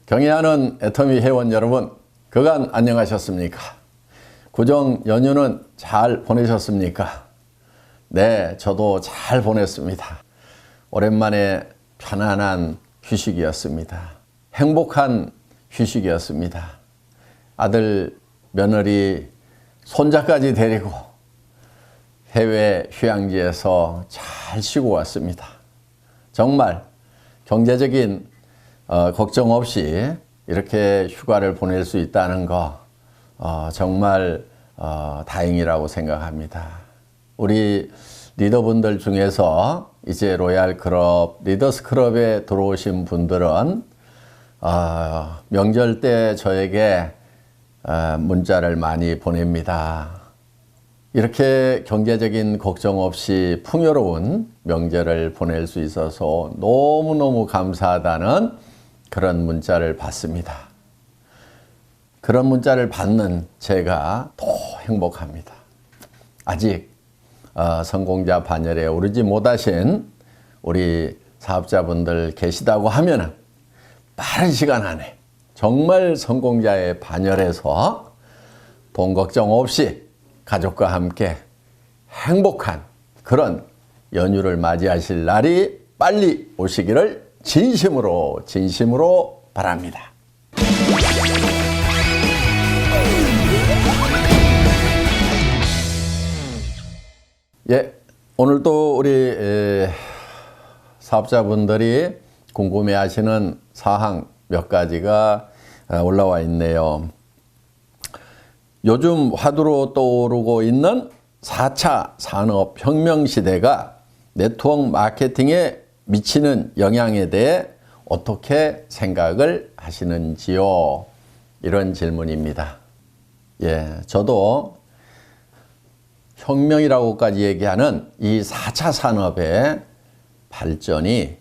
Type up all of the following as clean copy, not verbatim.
경애하는 애터미 회원 여러분, 그간 안녕하셨습니까? 구정 연휴는 잘 보내셨습니까? 네, 저도 잘 보냈습니다. 오랜만에 편안한 휴식이었습니다. 행복한 휴식이었습니다. 아들, 며느리, 손자까지 데리고 해외 휴양지에서 잘 쉬고 왔습니다. 정말 경제적인 걱정 없이 이렇게 휴가를 보낼 수 있다는 거 정말 다행이라고 생각합니다. 우리 리더분들 중에서 이제 로얄 클럽, 리더스 클럽에 들어오신 분들은 명절 때 저에게 문자를 많이 보냅니다. 이렇게 경제적인 걱정 없이 풍요로운 명절을 보낼 수 있어서 너무너무 감사하다는 그런 문자를 받습니다. 그런 문자를 받는 제가 더 행복합니다. 아직 성공자 반열에 오르지 못하신 우리 사업자분들 계시다고 하면 빠른 시간 안에 정말 성공자의 반열에서 돈 걱정 없이 가족과 함께 행복한 그런 연휴를 맞이하실 날이 빨리 오시기를 진심으로 바랍니다. 예, 오늘도 우리 사업자분들이 궁금해하시는 사항 몇 가지가 올라와 있네요. 요즘 화두로 떠오르고 있는 4차 산업혁명 시대가 네트워크 마케팅에 미치는 영향에 대해 어떻게 생각을 하시는지요? 이런 질문입니다. 예, 저도 혁명이라고까지 얘기하는 이 4차 산업의 발전이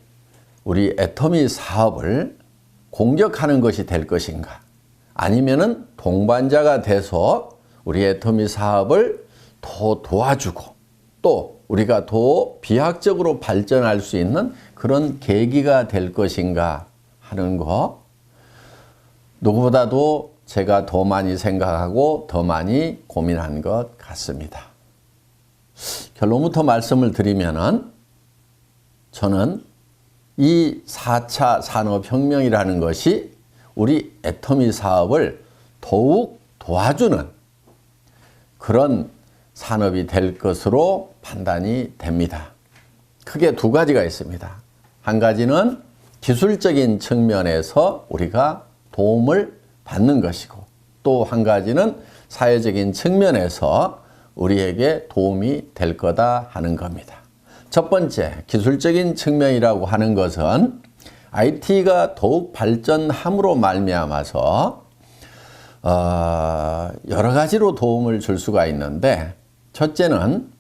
우리 애터미 사업을 공격하는 것이 될 것인가? 아니면은 동반자가 돼서 우리 애터미 사업을 더 도와주고 또 우리가 더 비약적으로 발전할 수 있는 그런 계기가 될 것인가 하는 거, 누구보다도 제가 더 많이 생각하고 더 많이 고민한 것 같습니다. 결론부터 말씀을 드리면은 저는 이 4차 산업혁명이라는 것이 우리 애터미 사업을 더욱 도와주는 그런 산업이 될 것으로 판단이 됩니다. 크게 두 가지가 있습니다. 한 가지는 기술적인 측면에서 우리가 도움을 받는 것이고, 또 한 가지는 사회적인 측면에서 우리에게 도움이 될 거다 하는 겁니다. 첫 번째, 기술적인 측면이라고 하는 것은 IT가 더욱 발전함으로 말미암아서 여러 가지로 도움을 줄 수가 있는데, 첫째는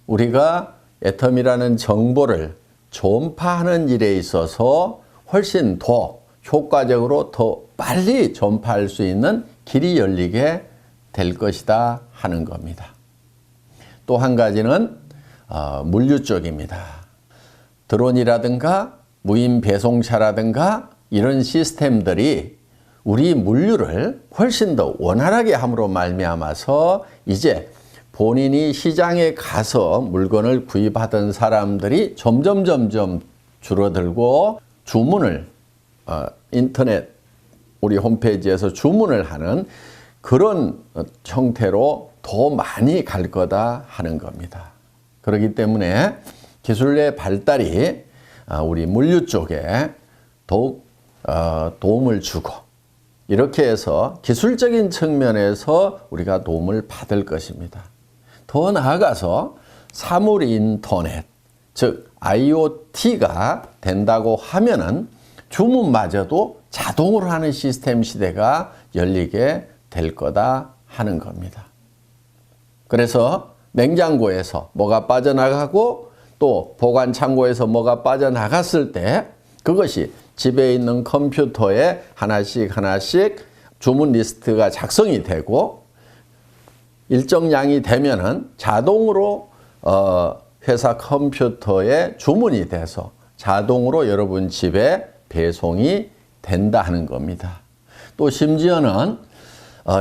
우리가 애터미라는 정보를 전파하는 일에 있어서 훨씬 더 효과적으로 더 빨리 전파할 수 있는 길이 열리게 될 것이다 하는 겁니다. 또 한 가지는 물류 쪽입니다. 드론이라든가 무인 배송차라든가 이런 시스템들이 우리 물류를 훨씬 더 원활하게 함으로 말미암아서 이제 본인이 시장에 가서 물건을 구입하던 사람들이 점점 줄어들고 주문을 인터넷 우리 홈페이지에서 주문을 하는 그런 형태로 더 많이 갈 거다 하는 겁니다. 그렇기 때문에 기술의 발달이 우리 물류 쪽에 더욱 도움을 주고, 이렇게 해서 기술적인 측면에서 우리가 도움을 받을 것입니다. 더 나아가서 사물 인터넷, 즉 IoT가 된다고 하면은 주문마저도 자동으로 하는 시스템 시대가 열리게 될 거다 하는 겁니다. 그래서 냉장고에서 뭐가 빠져나가고 또 보관 창고에서 뭐가 빠져나갔을 때 그것이 집에 있는 컴퓨터에 하나씩 주문 리스트가 작성이 되고, 일정량이 되면은 자동으로 회사 컴퓨터에 주문이 돼서 자동으로 여러분 집에 배송이 된다 하는 겁니다. 또 심지어는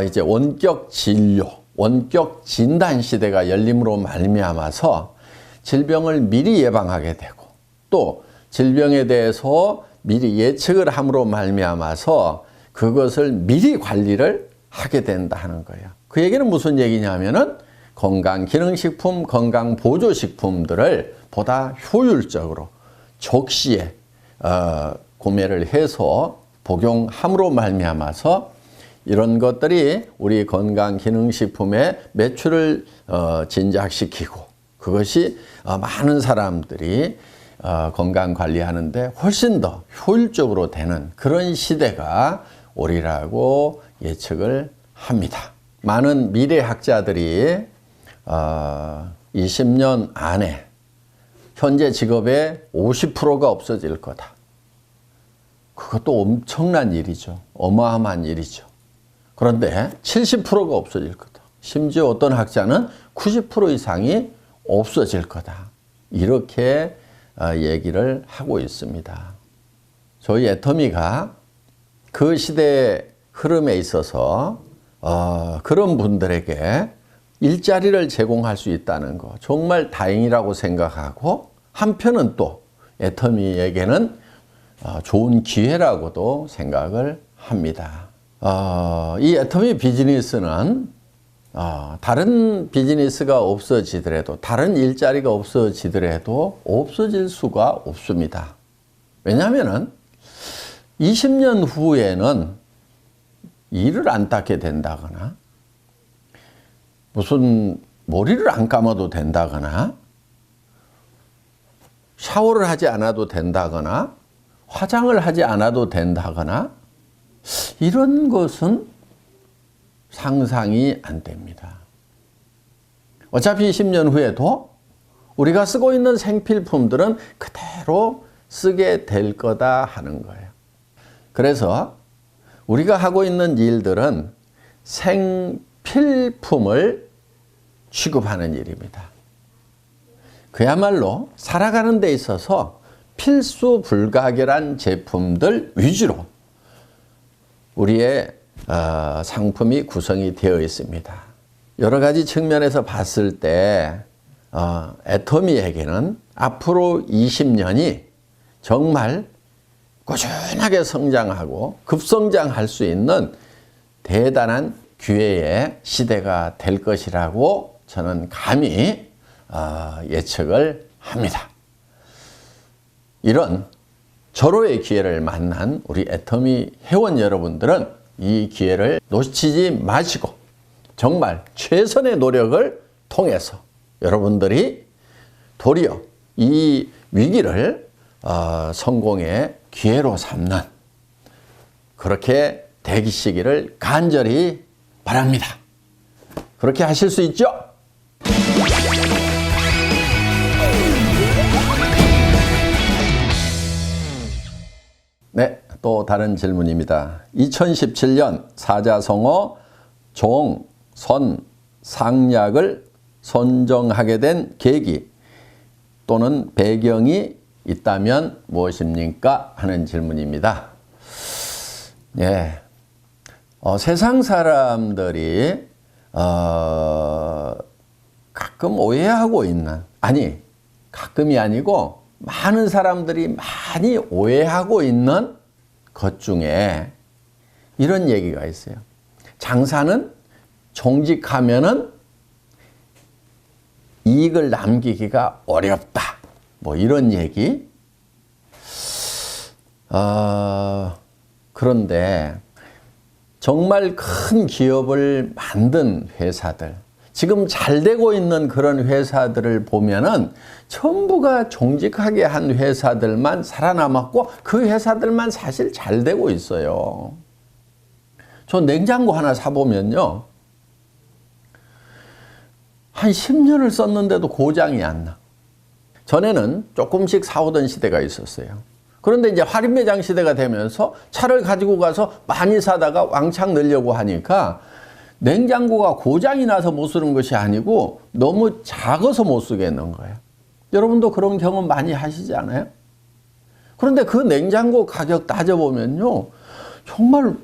이제 원격 진료, 원격 진단 시대가 열림으로 말미암아서 질병을 미리 예방하게 되고 또 질병에 대해서 미리 예측을 함으로 말미암아서 그것을 미리 관리를 하게 된다 하는 거예요. 그 얘기는 무슨 얘기냐면은 건강기능식품, 건강보조식품들을 보다 효율적으로 적시에 구매를 해서 복용함으로 말미암아서 이런 것들이 우리 건강기능식품의 매출을 진작시키고 그것이 많은 사람들이 건강관리하는데 훨씬 더 효율적으로 되는 그런 시대가 오리라고 예측을 합니다. 많은 미래학자들이 20년 안에 현재 직업의 50%가 없어질 거다. 그것도 엄청난 일이죠. 어마어마한 일이죠. 그런데 70%가 없어질 거다. 심지어 어떤 학자는 90% 이상이 없어질 거다. 이렇게 얘기를 하고 있습니다. 저희 애터미가 그 시대의 흐름에 있어서 그런 분들에게 일자리를 제공할 수 있다는 거 정말 다행이라고 생각하고 한편은 또 애터미에게는 좋은 기회라고도 생각을 합니다. 이 애터미 비즈니스는 다른 비즈니스가 없어지더라도 다른 일자리가 없어지더라도 없어질 수가 없습니다. 왜냐하면 20년 후에는 이를 안 닦게 된다거나 무슨 머리를 안 감아도 된다거나 샤워를 하지 않아도 된다거나 화장을 하지 않아도 된다거나 이런 것은 상상이 안 됩니다. 어차피 10년 후에도 우리가 쓰고 있는 생필품들은 그대로 쓰게 될 거다 하는 거예요. 그래서 우리가 하고 있는 일들은 생필품을 취급하는 일입니다. 그야말로 살아가는 데 있어서 필수 불가결한 제품들 위주로 우리의 상품이 구성이 되어 있습니다. 여러 가지 측면에서 봤을 때 애터미에게는 앞으로 20년이 정말 꾸준하게 성장하고 급성장할 수 있는 대단한 기회의 시대가 될 것이라고 저는 감히 예측을 합니다. 이런 절호의 기회를 만난 우리 애터미 회원 여러분들은 이 기회를 놓치지 마시고 정말 최선의 노력을 통해서 여러분들이 도리어 이 위기를 성공의 기회로 삼는 그렇게 되시기를 간절히 바랍니다. 그렇게 하실 수 있죠? 네, 또 다른 질문입니다. 2017년 사자성어 종, 선, 상약을 선정하게 된 계기 또는 배경이 있다면 무엇입니까? 하는 질문입니다. 예, 세상 사람들이 가끔 오해하고 있는, 아니 가끔이 아니고 많은 사람들이 많이 오해하고 있는 것 중에 이런 얘기가 있어요. 장사는 정직하면은 이익을 남기기가 어렵다. 뭐 이런 얘기. 그런데 정말 큰 기업을 만든 회사들, 지금 잘 되고 있는 그런 회사들을 보면은 전부가 정직하게 한 회사들만 살아남았고 그 회사들만 사실 잘 되고 있어요. 저 냉장고 하나 사보면요, 한 10년을 썼는데도 고장이 안 나. 전에는 조금씩 사오던 시대가 있었어요. 그런데 이제 할인매장 시대가 되면서 차를 가지고 가서 많이 사다가 왕창 넣으려고 하니까 냉장고가 고장이 나서 못 쓰는 것이 아니고 너무 작아서 못 쓰겠는 거예요. 여러분도 그런 경험 많이 하시지 않아요? 그런데 그 냉장고 가격 따져보면요, 정말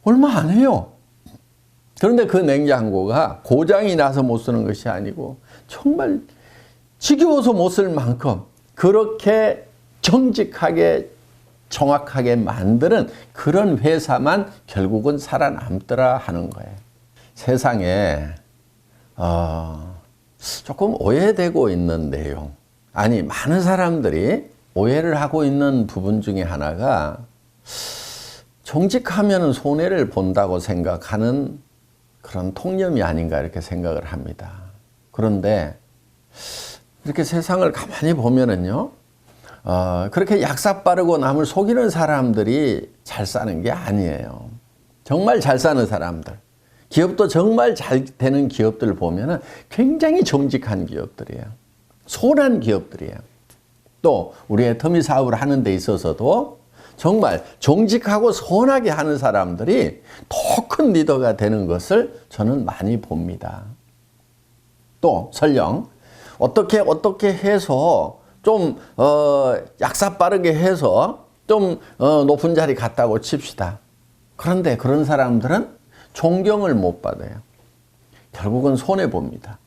얼마 안 해요. 그런데 그 냉장고가 고장이 나서 못 쓰는 것이 아니고 정말 지겨워서 못 쓸 만큼 그렇게 정직하게 정확하게 만드는 그런 회사만 결국은 살아남더라 하는 거예요. 세상에 조금 오해되고 있는 내용, 아니 많은 사람들이 오해를 하고 있는 부분 중에 하나가 정직하면 손해를 본다고 생각하는 그런 통념이 아닌가 이렇게 생각을 합니다. 그런데 이렇게 세상을 가만히 보면은요, 그렇게 약삭 빠르고 남을 속이는 사람들이 잘 사는 게 아니에요. 정말 잘 사는 사람들, 기업도 정말 잘 되는 기업들 보면은 굉장히 정직한 기업들이에요. 선한 기업들이에요. 또 우리 애터미 사업을 하는 데 있어서도 정말 정직하고 선하게 하는 사람들이 더 큰 리더가 되는 것을 저는 많이 봅니다. 또 설령 어떻게 해서 좀 약삭 빠르게 해서 좀 높은 자리 갔다고 칩시다. 그런데 그런 사람들은 존경을 못 받아요. 결국은 손해봅니다.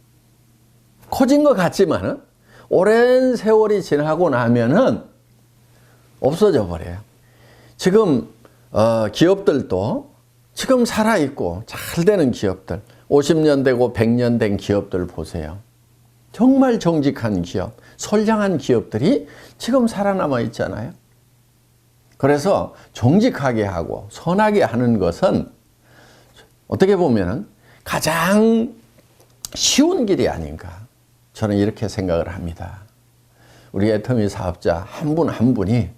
커진 것 같지만은 오랜 세월이 지나고 나면은 없어져 버려요. 지금 기업들도 지금 살아있고 잘 되는 기업들, 50년 되고 100년 된 기업들 보세요. 정말 정직한 기업, 선량한 기업들이 지금 살아남아 있잖아요. 그래서 정직하게 하고 선하게 하는 것은 어떻게 보면 가장 쉬운 길이 아닌가, 저는 이렇게 생각을 합니다. 우리 애터미 사업자 한 분 한 분이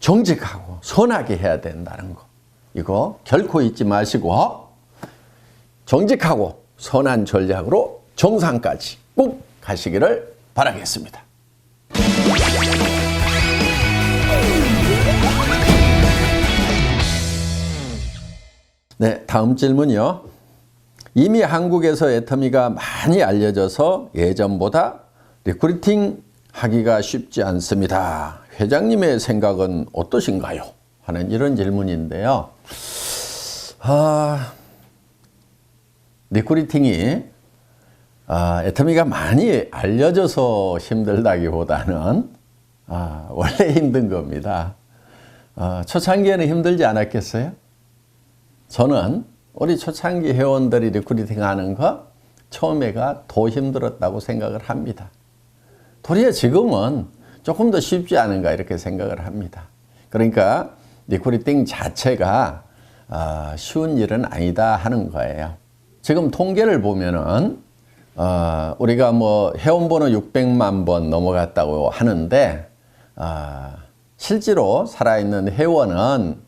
정직하고 선하게 해야 된다는 거, 이거 결코 잊지 마시고 정직하고 선한 전략으로 정상까지 꼭 가시기를 바라겠습니다. 네, 다음 질문이요. 이미 한국에서 애터미가 많이 알려져서 예전보다 리크루팅 하기가 쉽지 않습니다. 회장님의 생각은 어떠신가요? 하는 이런 질문인데요. 리크루팅이 애터미가 많이 알려져서 힘들다기보다는 원래 힘든 겁니다. 초창기에는 힘들지 않았겠어요? 저는 우리 초창기 회원들이 리크루팅 하는 거 처음에가 더 힘들었다고 생각을 합니다. 도리어 지금은 조금 더 쉽지 않은가 이렇게 생각을 합니다. 그러니까 리크루팅 자체가 쉬운 일은 아니다 하는 거예요. 지금 통계를 보면은 우리가 뭐 회원번호 600만 번 넘어갔다고 하는데 실제로 살아있는 회원은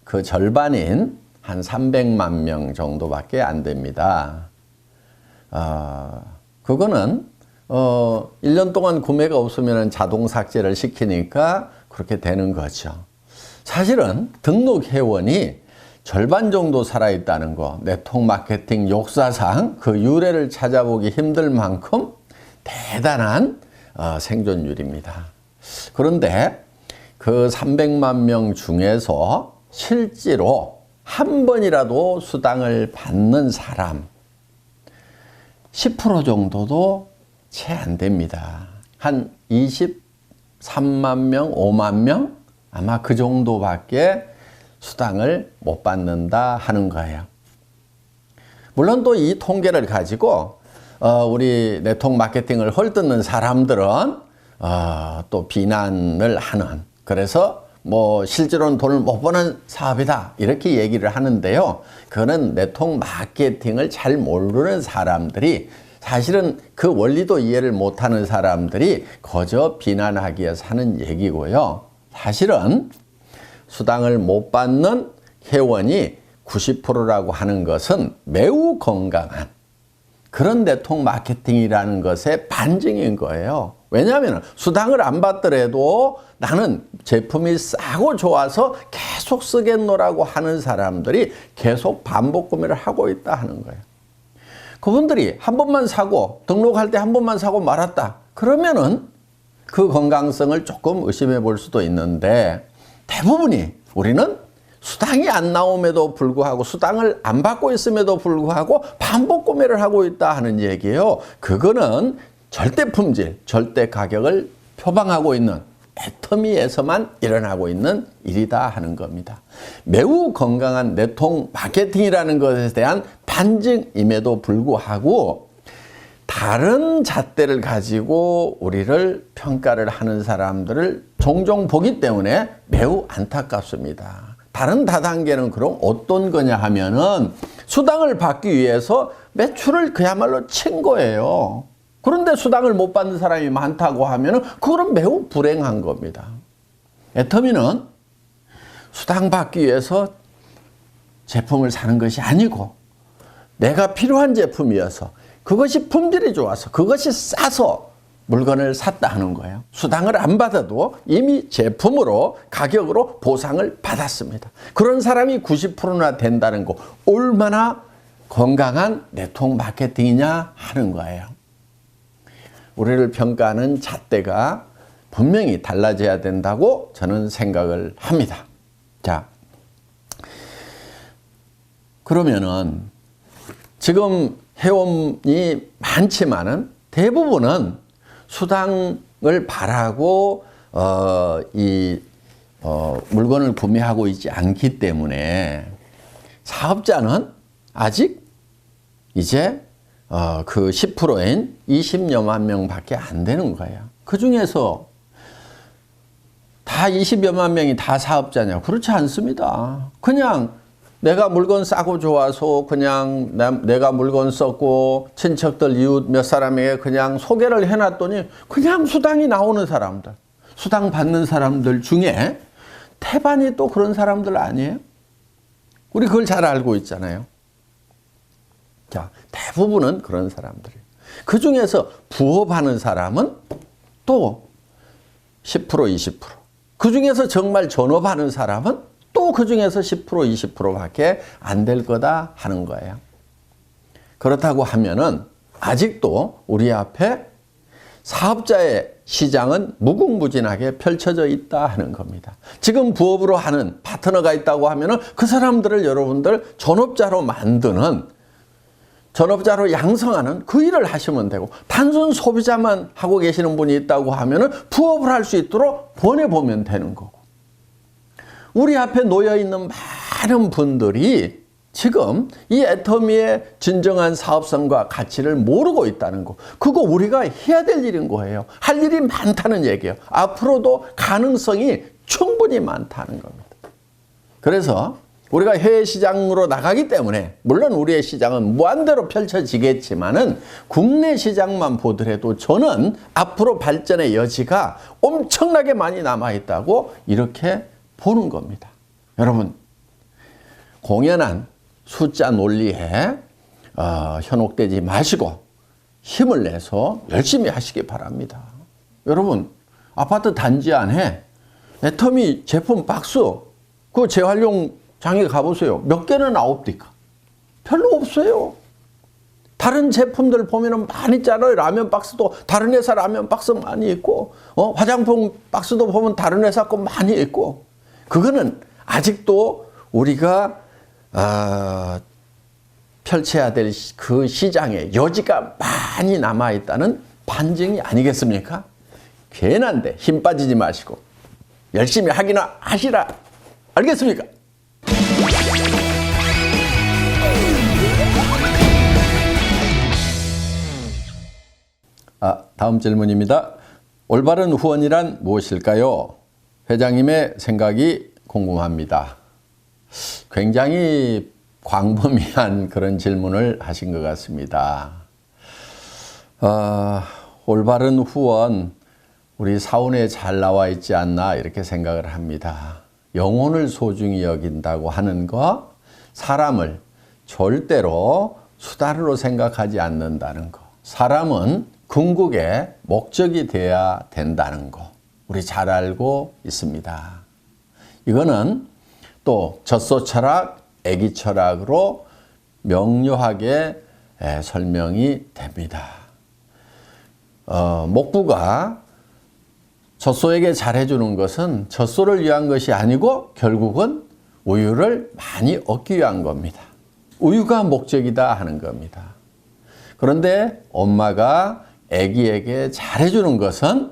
그 절반인 한 300만 명 정도밖에 안 됩니다. 그거는 1년 동안 구매가 없으면 자동 삭제를 시키니까 그렇게 되는 거죠. 사실은 등록 회원이 절반 정도 살아있다는 거, 네트워크 마케팅 역사상 그 유래를 찾아보기 힘들 만큼 대단한 생존율입니다. 그런데 그 300만 명 중에서 실제로 한 번이라도 수당을 받는 사람 10% 정도도 채 안 됩니다. 한 23만 명, 5만 명? 아마 그 정도밖에 수당을 못 받는다 하는 거예요. 물론 또 이 통계를 가지고 우리 네트워크 마케팅을 헐뜯는 사람들은 또 비난을 하는, 그래서 뭐 실제로는 돈을 못 버는 사업이다 이렇게 얘기를 하는데요. 그거는 네트워크 마케팅을 잘 모르는 사람들이, 사실은 그 원리도 이해를 못하는 사람들이 거저 비난하기 위해서 하는 얘기고요. 사실은 수당을 못 받는 회원이 90%라고 하는 것은 매우 건강한 그런 네트워크 마케팅이라는 것의 반증인 거예요. 왜냐하면 수당을 안 받더라도 나는 제품이 싸고 좋아서 계속 쓰겠노라고 하는 사람들이 계속 반복 구매를 하고 있다 하는 거예요. 그분들이 한 번만 사고 등록할 때 한 번만 사고 말았다. 그러면은 그 건강성을 조금 의심해 볼 수도 있는데 대부분이 우리는 수당이 안 나옴에도 불구하고 수당을 안 받고 있음에도 불구하고 반복 구매를 하고 있다 하는 얘기예요. 그거는 절대 품질, 절대 가격을 표방하고 있는 애터미에서만 일어나고 있는 일이다 하는 겁니다. 매우 건강한 내통 마케팅이라는 것에 대한 반증임에도 불구하고 다른 잣대를 가지고 우리를 평가를 하는 사람들을 종종 보기 때문에 매우 안타깝습니다. 다른 다단계는 그럼 어떤 거냐 하면은 수당을 받기 위해서 매출을 그야말로 친 거예요. 그런데 수당을 못 받는 사람이 많다고 하면은 그거는 매우 불행한 겁니다. 애터미는 수당 받기 위해서 제품을 사는 것이 아니고 내가 필요한 제품이어서 그것이 품질이 좋아서 그것이 싸서 물건을 샀다 하는 거예요. 수당을 안 받아도 이미 제품으로 가격으로 보상을 받았습니다. 그런 사람이 90%나 된다는 거 얼마나 건강한 내통 마케팅이냐 하는 거예요. 우리를 평가하는 잣대가 분명히 달라져야 된다고 저는 생각을 합니다. 자, 그러면은 지금 회원이 많지만은 대부분은 수당을 바라고 물건을 구매하고 있지 않기 때문에 사업자는 아직 이제 그 10%인 20여만 명밖에 안 되는 거예요. 그 중에서 다 20여만 명이 다 사업자냐? 그렇지 않습니다. 그냥 내가 물건 싸고 좋아서 그냥 내가 물건 썼고 친척들 이웃 몇 사람에게 그냥 소개를 해놨더니 그냥 수당이 나오는 사람들, 수당 받는 사람들 중에 태반이 또 그런 사람들 아니에요? 우리 그걸 잘 알고 있잖아요. 자, 대부분은 그런 사람들이에요. 그 중에서 부업하는 사람은 또 10%, 20%. 그 중에서 정말 전업하는 사람은 또 그 중에서 10%, 20%밖에 안 될 거다 하는 거예요. 그렇다고 하면은 아직도 우리 앞에 사업자의 시장은 무궁무진하게 펼쳐져 있다 하는 겁니다. 지금 부업으로 하는 파트너가 있다고 하면은 그 사람들을 여러분들 전업자로 만드는, 전업자로 양성하는 그 일을 하시면 되고, 단순 소비자만 하고 계시는 분이 있다고 하면은 부업을 할 수 있도록 보내보면 되는 거고. 우리 앞에 놓여 있는 많은 분들이 지금 이 애터미의 진정한 사업성과 가치를 모르고 있다는 거. 그거 우리가 해야 될 일인 거예요. 할 일이 많다는 얘기예요. 앞으로도 가능성이 충분히 많다는 겁니다. 그래서 우리가 해외 시장으로 나가기 때문에 물론 우리의 시장은 무한대로 펼쳐지겠지만은 국내 시장만 보더라도 저는 앞으로 발전의 여지가 엄청나게 많이 남아있다고 이렇게 보는 겁니다. 여러분, 공연한 숫자 논리에 현혹되지 마시고 힘을 내서 열심히 하시기 바랍니다. 여러분, 아파트 단지 안에 애터미 제품 박스 그 재활용장에 가보세요. 몇 개는 나옵니까? 별로 없어요. 다른 제품들 보면은 많이 있잖아요. 라면 박스도 다른 회사 라면 박스 많이 있고, 화장품 박스도 보면 다른 회사 거 많이 있고. 그거는 아직도 우리가 펼쳐야 될 그 시장에 여지가 많이 남아있다는 반증이 아니겠습니까? 괜한데 힘 빠지지 마시고 열심히 하기나 하시라. 알겠습니까? 다음 질문입니다. 올바른 후원이란 무엇일까요? 회장님의 생각이 궁금합니다. 굉장히 광범위한 그런 질문을 하신 것 같습니다. 올바른 후원, 우리 사원에 잘 나와 있지 않나 이렇게 생각을 합니다. 영혼을 소중히 여긴다고 하는 거, 사람을 절대로 수단으로 생각하지 않는다는 거, 사람은 궁극의 목적이 되어야 된다는 거, 우리 잘 알고 있습니다. 이거는 또 젖소 철학, 애기 철학으로 명료하게 설명이 됩니다. 목부가 젖소에게 잘해주는 것은 젖소를 위한 것이 아니고 결국은 우유를 많이 얻기 위한 겁니다. 우유가 목적이다 하는 겁니다. 그런데 엄마가 아기에게 잘해주는 것은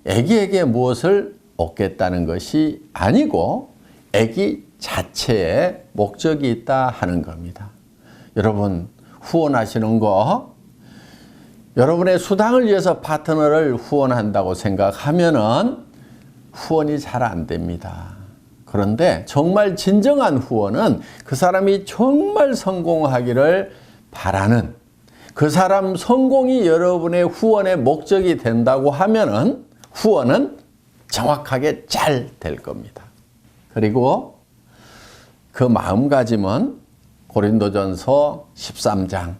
아기에게 무엇을 얻겠다는 것이 아니고 아기 자체에 목적이 있다 하는 겁니다. 여러분, 후원하시는 거, 여러분의 수당을 위해서 파트너를 후원한다고 생각하면은 후원이 잘 안 됩니다. 그런데 정말 진정한 후원은 그 사람이 정말 성공하기를 바라는, 그 사람 성공이 여러분의 후원의 목적이 된다고 하면은 후원은 정확하게 잘 될 겁니다. 그리고 그 마음가짐은 고린도전서 13장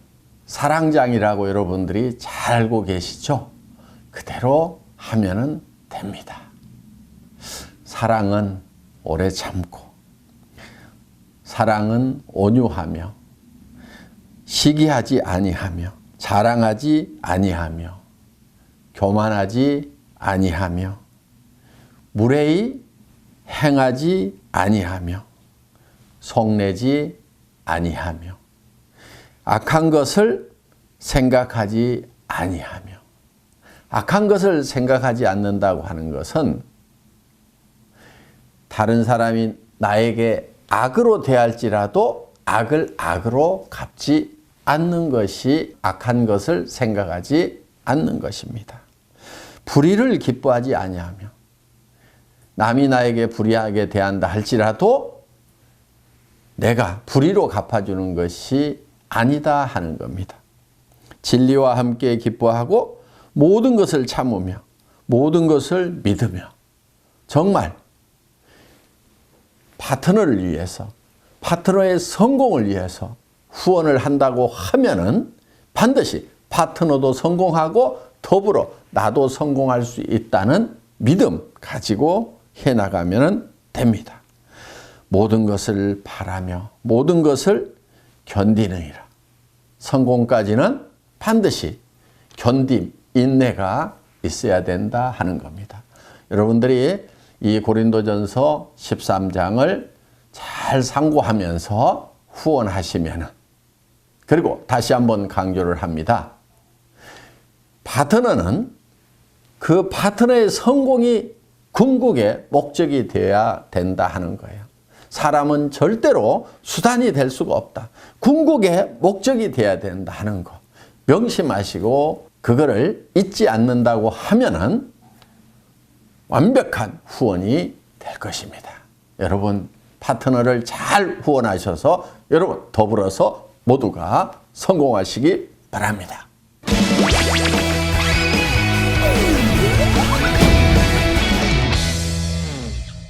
사랑장이라고 여러분들이 잘 알고 계시죠? 그대로 하면은 됩니다. 사랑은 오래 참고, 사랑은 온유하며, 시기하지 아니하며, 자랑하지 아니하며, 교만하지 아니하며, 무례히 행하지 아니하며, 속내지 아니하며, 악한 것을 생각하지 아니하며. 악한 것을 생각하지 않는다고 하는 것은 다른 사람이 나에게 악으로 대할지라도 악을 악으로 갚지 않는 것이 악한 것을 생각하지 않는 것입니다. 불의를 기뻐하지 아니하며, 남이 나에게 불의하게 대한다 할지라도 내가 불의로 갚아주는 것이 아니다 하는 겁니다. 진리와 함께 기뻐하고 모든 것을 참으며 모든 것을 믿으며, 정말 파트너를 위해서, 파트너의 성공을 위해서 후원을 한다고 하면은 반드시 파트너도 성공하고 더불어 나도 성공할 수 있다는 믿음 가지고 해나가면 됩니다. 모든 것을 바라며 모든 것을 견디느니라. 성공까지는 반드시 견딤, 인내가 있어야 된다 하는 겁니다. 여러분들이 이 고린도전서 13장을 잘 상고하면서 후원하시면, 그리고 다시 한번 강조를 합니다. 파트너는 그 파트너의 성공이 궁극의 목적이 되어야 된다 하는 거예요. 사람은 절대로 수단이 될 수가 없다. 궁극의 목적이 되어야 된다 하는 거 명심하시고 그거를 잊지 않는다고 하면은 완벽한 후원이 될 것입니다. 여러분, 파트너를 잘 후원하셔서 여러분 더불어서 모두가 성공하시기 바랍니다.